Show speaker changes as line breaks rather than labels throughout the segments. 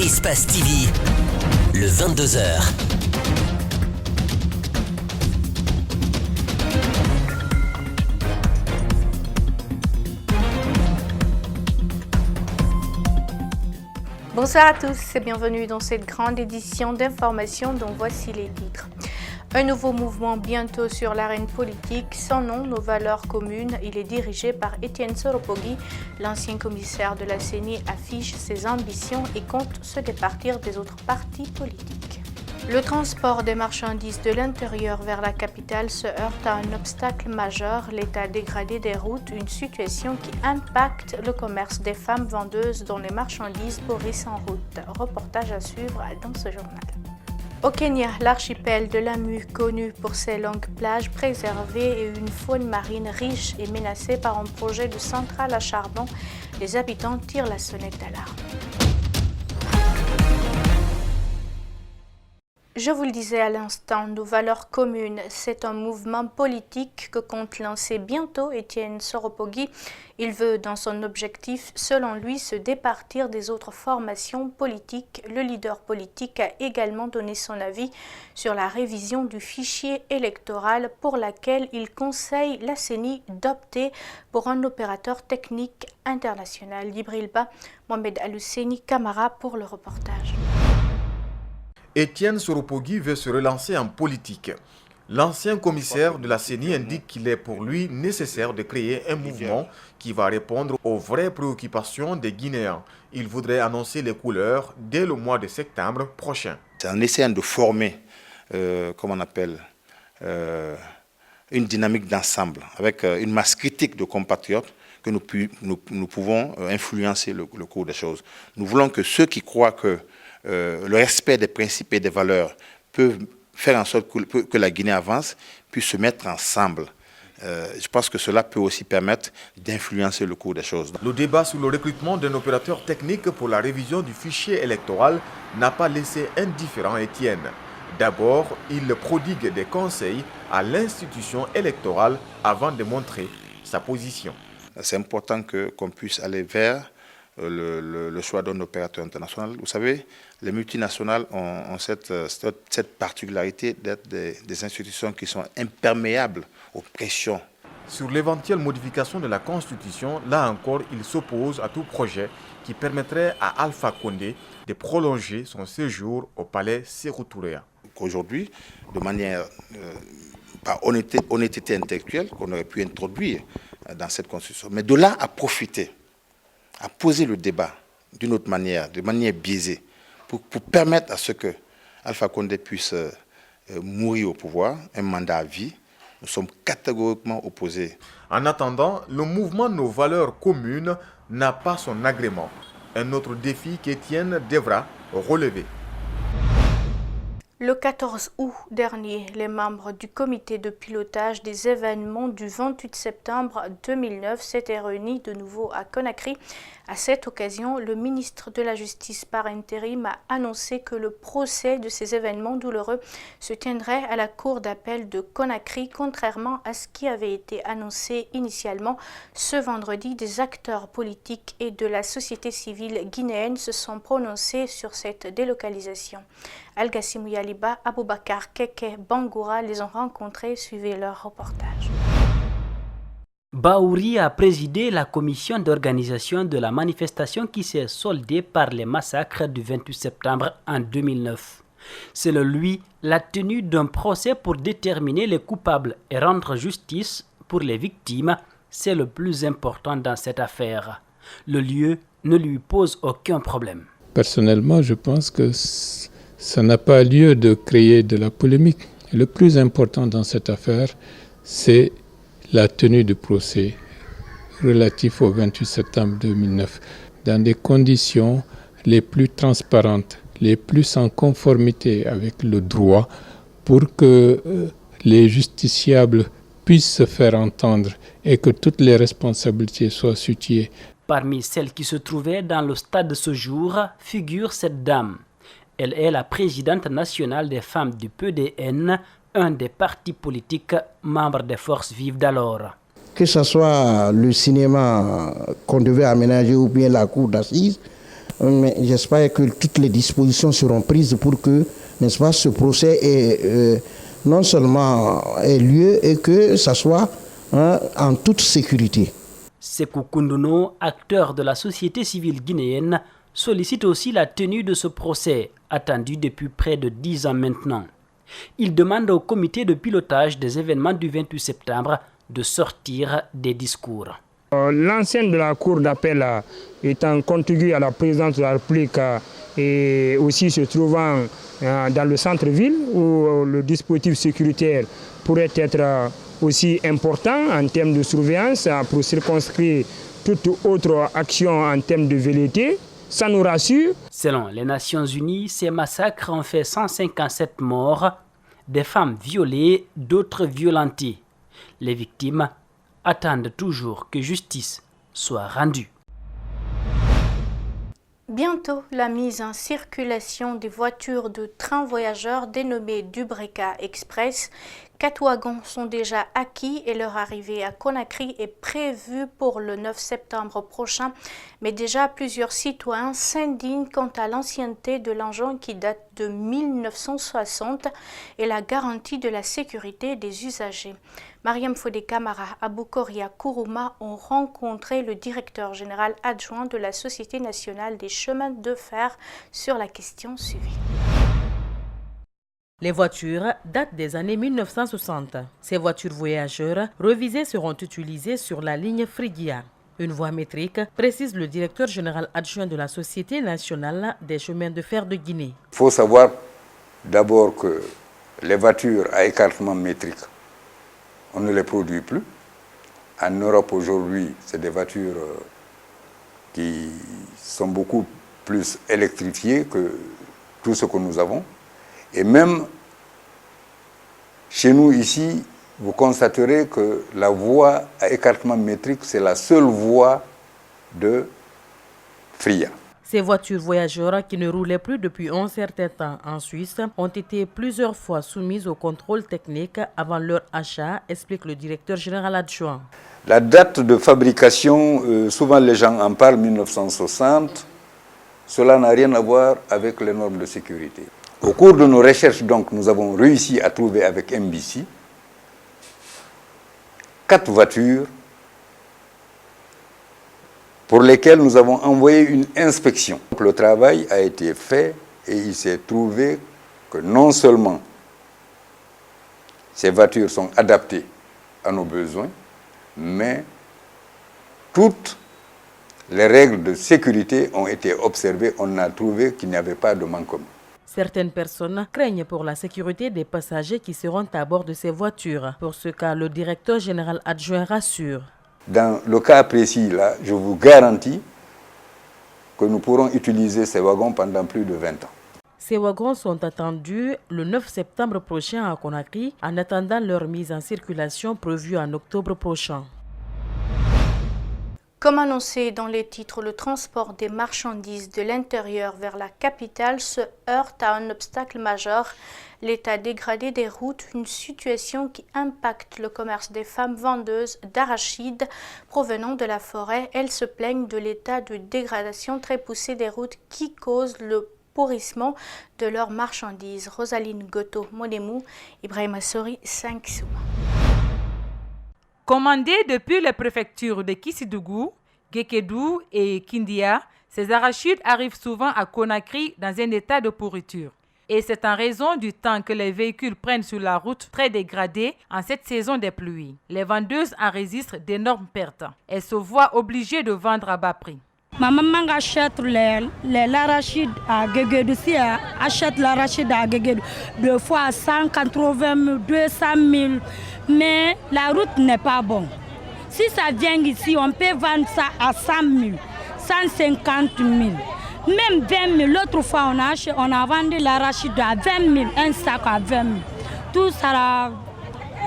Espace TV, le 22h.
Bonsoir à tous et bienvenue dans cette grande édition d'information dont voici les titres. Un nouveau mouvement bientôt sur l'arène politique, son nom, nos valeurs communes. Il est dirigé par Étienne Soropogui. L'ancien commissaire de la CENI affiche ses ambitions et compte se départir des autres partis politiques. Le transport des marchandises de l'intérieur vers la capitale se heurte à un obstacle majeur, l'état dégradé des routes, une situation qui impacte le commerce des femmes vendeuses dont les marchandises pourrissent en route. Reportage à suivre dans ce journal. Au Kenya, l'archipel de Lamu, connu pour ses longues plages préservées et une faune marine riche, est menacé par un projet de centrale à charbon. Les habitants tirent la sonnette d'alarme. Je vous le disais à l'instant, nos valeurs communes, c'est un mouvement politique que compte lancer bientôt Étienne Soropogui. Il veut, dans son objectif, selon lui, se départir des autres formations politiques. Le leader politique a également donné son avis sur la révision du fichier électoral pour laquelle il conseille la CENI d'opter pour un opérateur technique international. Djibril Ba, Mohamed Aluseni Camara pour le reportage.
Étienne Soropogui veut se relancer en politique. L'ancien commissaire de la CENI indique qu'il est pour lui nécessaire de créer un mouvement qui va répondre aux vraies préoccupations des Guinéens. Il voudrait annoncer les couleurs dès le mois de septembre prochain.
C'est en essayant de former, une dynamique d'ensemble, avec une masse critique de compatriotes, que nous pouvons influencer le cours des choses. Nous voulons que ceux qui croient que le respect des principes et des valeurs peut faire en sorte que la Guinée avance, puisse se mettre ensemble. Je pense que cela peut aussi permettre d'influencer le cours des choses.
Le débat sur le recrutement d'un opérateur technique pour la révision du fichier électoral n'a pas laissé indifférent Étienne. D'abord, il prodigue des conseils à l'institution électorale avant de montrer sa position.
C'est important qu'on puisse aller vers le choix d'un opérateur international. Vous savez, les multinationales ont cette particularité d'être des institutions qui sont imperméables aux pressions.
Sur l'éventuelle modification de la Constitution, là encore, il s'oppose à tout projet qui permettrait à Alpha Condé de prolonger son séjour au palais Sékou Touré.
Aujourd'hui, de manière, par honnêteté intellectuelle, qu'on aurait pu introduire dans cette Constitution, mais de là à profiter, à poser le débat d'une autre manière, de manière biaisée, pour permettre à ce que Alpha Condé puisse mourir au pouvoir, un mandat à vie. Nous sommes catégoriquement opposés.
En attendant, le mouvement Nos valeurs communes n'a pas son agrément. Un autre défi qu'Étienne devra relever.
Le 14 août dernier, les membres du comité de pilotage des événements du 28 septembre 2009 s'étaient réunis de nouveau à Conakry. À cette occasion, le ministre de la Justice par intérim a annoncé que le procès de ces événements douloureux se tiendrait à la cour d'appel de Conakry, contrairement à ce qui avait été annoncé initialement. Ce vendredi, des acteurs politiques et de la société civile guinéenne se sont prononcés sur cette délocalisation. Al-Gassim Yaliba, Aboubakar Keke, Bangoura les ont rencontrés. Suivez leur reportage.
Baouri a présidé la commission d'organisation de la manifestation qui s'est soldée par les massacres du 28 septembre en 2009. Selon lui, la tenue d'un procès pour déterminer les coupables et rendre justice pour les victimes, c'est le plus important dans cette affaire. Le lieu ne lui pose aucun problème.
Personnellement, je pense que ça n'a pas lieu de créer de la polémique. Le plus important dans cette affaire, c'est la tenue du procès relatif au 28 septembre 2009 dans des conditions les plus transparentes, les plus en conformité avec le droit pour que les justiciables puissent se faire entendre et que toutes les responsabilités soient situées.
Parmi celles qui se trouvaient dans le stade de ce jour figure cette dame. Elle est la présidente nationale des femmes du PDN, un des partis politiques membres des forces vives d'alors.
Que ce soit le cinéma qu'on devait aménager ou bien la cour d'assises, Mais j'espère que toutes les dispositions seront prises pour que, n'est-ce pas, ce procès non seulement ait lieu et que ça soit en toute sécurité.
Sékou Koundono, acteur de la société civile guinéenne, sollicite aussi la tenue de ce procès, attendu depuis près de 10 ans maintenant. Il demande au comité de pilotage des événements du 28 septembre de sortir des discours.
L'ancienne de la cour d'appel étant contiguë à la présidence de la République et aussi se trouvant dans le centre-ville où le dispositif sécuritaire pourrait être aussi important en termes de surveillance pour circonscrire toute autre action en termes de velléité, ça nous rassure.
Selon les Nations Unies, ces massacres ont fait 157 morts, des femmes violées, d'autres violentées. Les victimes attendent toujours que justice soit rendue.
Bientôt, la mise en circulation des voitures de train voyageurs dénommées Dubreka Express. 4 wagons sont déjà acquis et leur arrivée à Conakry est prévue pour le 9 septembre prochain. Mais déjà, plusieurs citoyens s'indignent quant à l'ancienneté de l'engin qui date de 1960 et la garantie de la sécurité des usagers. Mariam Fodé Camara, Aboukoria Kourouma ont rencontré le directeur général adjoint de la Société nationale des chemins de fer sur la question suivie.
Les voitures datent des années 1960. Ces voitures voyageurs revisées seront utilisées sur la ligne Frigia. Une voie métrique, précise le directeur général adjoint de la Société nationale des chemins de fer de Guinée.
Il faut savoir d'abord que les voitures à écartement métrique, on ne les produit plus. En Europe aujourd'hui, c'est des voitures qui sont beaucoup plus électrifiées que tout ce que nous avons. Et même chez nous ici, vous constaterez que la voie à écartement métrique, c'est la seule voie de Fria.
Ces voitures voyageurs qui ne roulaient plus depuis un certain temps en Suisse ont été plusieurs fois soumises au contrôle technique avant leur achat, explique le directeur général adjoint.
La date de fabrication, souvent les gens en parlent, 1960, cela n'a rien à voir avec les normes de sécurité. Au cours de nos recherches, donc, nous avons réussi à trouver avec MBC 4 voitures pour lesquelles nous avons envoyé une inspection. Le travail a été fait et il s'est trouvé que non seulement ces voitures sont adaptées à nos besoins, mais toutes les règles de sécurité ont été observées. On a trouvé qu'il n'y avait pas de manquement.
Certaines personnes craignent pour la sécurité des passagers qui seront à bord de ces voitures. Pour ce cas, le directeur général adjoint rassure.
Dans le cas précis, là, je vous garantis que nous pourrons utiliser ces wagons pendant plus de 20 ans.
Ces wagons sont attendus le 9 septembre prochain à Conakry, en attendant leur mise en circulation prévue en octobre prochain.
Comme annoncé dans les titres, le transport des marchandises de l'intérieur vers la capitale se heurte à un obstacle majeur, l'état dégradé des routes, une situation qui impacte le commerce des femmes vendeuses d'arachides provenant de la forêt. Elles se plaignent de l'état de dégradation très poussé des routes qui cause le pourrissement de leurs marchandises. Rosaline Goto, Modemou, Ibrahima Sori, 5 sous.
Commandés depuis les préfectures de Kissidougou, Gekedou et Kindia, ces arachides arrivent souvent à Conakry dans un état de pourriture. Et c'est en raison du temps que les véhicules prennent sur la route très dégradée en cette saison des pluies. Les vendeuses enregistrent d'énormes pertes. Elles se voient obligées de vendre à bas prix.
Ma maman achète l'arachide à Guéguédou. Si elle achète l'arachide à Guéguédou, 2 fois à 180 000, 200 000. Mais la route n'est pas bonne. Si ça vient ici, on peut vendre ça à 100 000, 150 000, même 20 000. L'autre fois, on a vendu l'arachide à 20 000, un sac à 20 000. Tout ça,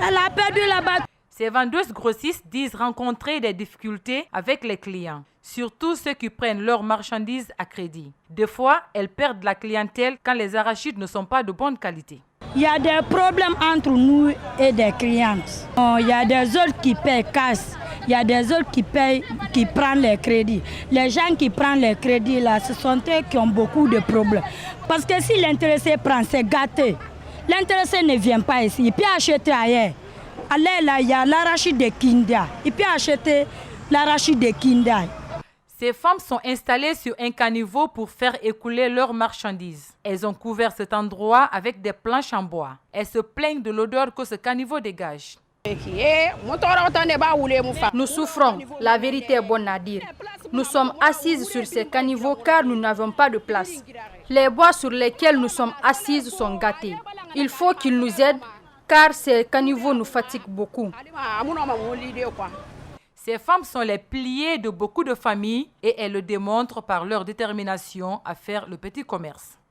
elle a perdu là-bas.
Ces vendeuses grossistes disent rencontrer des difficultés avec les clients, surtout ceux qui prennent leurs marchandises à crédit. Des fois, elles perdent la clientèle quand les arachides ne sont pas de bonne qualité.
Il y a des problèmes entre nous et des clients. Il y a des autres qui paient cash il y a des autres qui payent, qui prennent les crédits. Les gens qui prennent les crédits là, ce sont eux qui ont beaucoup de problèmes. Parce que si l'intéressé prend, c'est gâté. L'intéressé ne vient pas ici, il peut acheter ailleurs. Allez là, il y a l'arachide de Kindia. Il peut acheter l'arachide de Kindia.
Ces femmes sont installées sur un caniveau pour faire écouler leurs marchandises. Elles ont couvert cet endroit avec des planches en bois. Elles se plaignent de l'odeur que ce caniveau dégage.
Nous souffrons, la vérité est bonne à dire. Nous sommes assises sur ces caniveaux car nous n'avons pas de place. Les bois sur lesquels nous sommes assises sont gâtés. Il faut qu'ils nous aident car ces caniveaux nous fatiguent beaucoup.
Ces femmes sont les piliers de beaucoup de familles et elles le démontrent par leur détermination à faire le petit commerce.